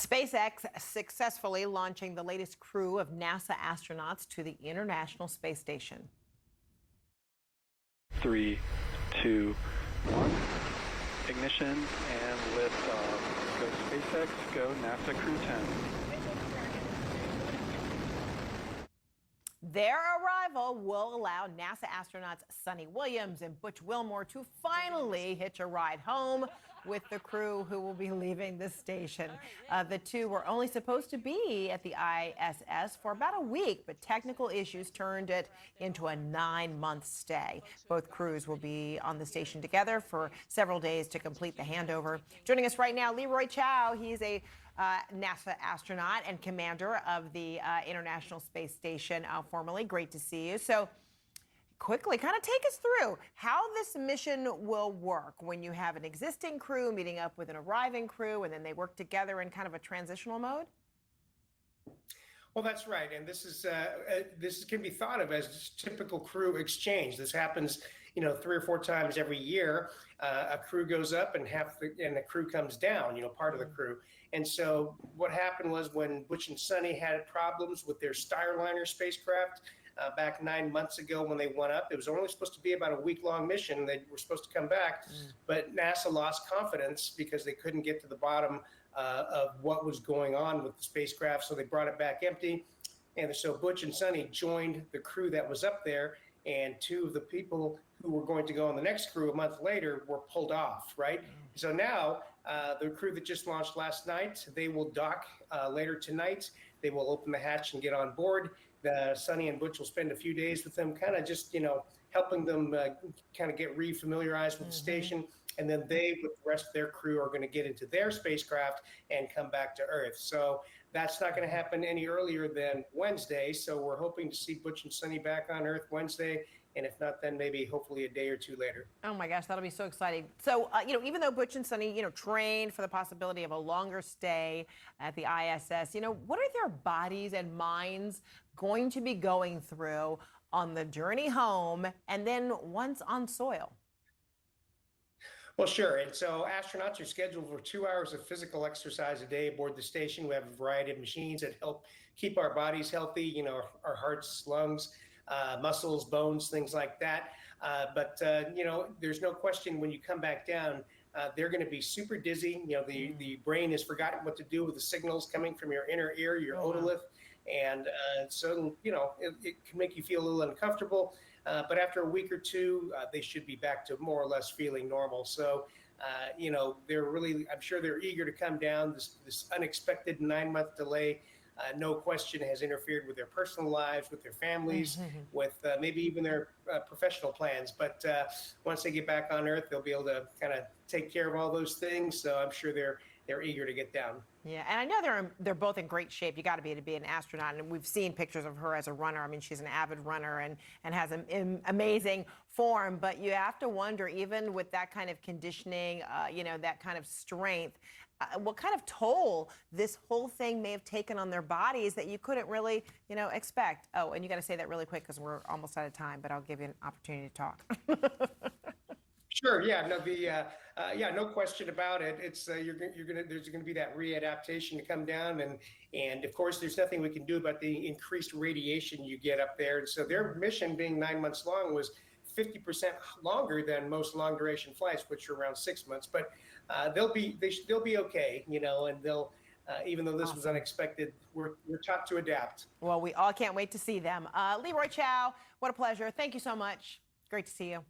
SpaceX successfully launching the latest crew of NASA astronauts to the International Space Station. 3, 2, 1. Ignition and liftoff. Go SpaceX, go NASA Crew 10. Their arrival will allow NASA astronauts Sunny Williams and Butch Wilmore to finally hitch a ride home with the crew who will be leaving the station. The two were only supposed to be at the ISS for about a week, but technical issues turned it into a 9-month stay. Both crews will be on the station together for several days to complete the handover. Joining us right now, Leroy Chow. He's a NASA astronaut and commander of the International Space Station, formerly. Great to see you. So quickly, kind of take us through how this mission will work when you have an existing crew meeting up with an arriving crew, and then they work together in kind of a transitional mode. Well, that's right, and this can be thought of as typical crew exchange. This happens, 3 or 4 times every year. A crew goes up and the crew comes down. Part of the crew. And so what happened was when Butch and Sunny had problems with their Starliner spacecraft back 9 months ago when they went up. It was only supposed to be about a week-long mission. They were supposed to come back, but NASA lost confidence because they couldn't get to the bottom of what was going on with the spacecraft, so they brought it back empty. And so Butch and Sunny joined the crew that was up there, and 2 of the people who were going to go on the next crew a month later were pulled off, right? So now the crew that just launched last night, they will dock later tonight. They will open the hatch and get on board. Sunny and Butch will spend a few days with them, kind of just, helping them kind of get re-familiarized with the station. And then they, with the rest of their crew, are going to get into their spacecraft and come back to Earth. So that's not going to happen any earlier than Wednesday. So we're hoping to see Butch and Sunny back on Earth Wednesday. And if not, then maybe hopefully a day or 2 later. Oh my gosh, that'll be so exciting. So, even though Butch and Sunny, trained for the possibility of a longer stay at the ISS, what are their bodies and minds going to be going through on the journey home and then once on soil? Well, sure. And so astronauts are scheduled for 2 hours of physical exercise a day aboard the station. We have a variety of machines that help keep our bodies healthy, our hearts, lungs, muscles, bones, things like that. But there's no question when you come back down, they're going to be super dizzy. The brain has forgotten what to do with the signals coming from your inner ear, your otolith. And so, it can make you feel a little uncomfortable. But after a week or 2, they should be back to more or less feeling normal. So, they're really, I'm sure they're eager to come down. This unexpected 9-month delay, no question, has interfered with their personal lives, with their families, with maybe even their professional plans. But once they get back on Earth, they'll be able to kind of take care of all those things. So I'm sure they're eager to get down. Yeah, and I know they're both in great shape. You got to be an astronaut, and we've seen pictures of her as a runner. I mean, she's an avid runner and has an amazing form. But you have to wonder, even with that kind of conditioning, that kind of strength, what kind of toll this whole thing may have taken on their bodies that you couldn't really, expect. Oh, and you got to say that really quick because we're almost out of time, but I'll give you an opportunity to talk. Sure. Yeah. No. No question about it. It's there's gonna be that readaptation to come down, and of course there's nothing we can do about the increased radiation you get up there. And so their mission, being 9 months long, was 50% longer than most long duration flights, which are around 6 months. But they'll be okay. And they'll. Even though this was unexpected, we're taught to adapt. Well, we all can't wait to see them. Leroy Chow, what a pleasure. Thank you so much. Great to see you.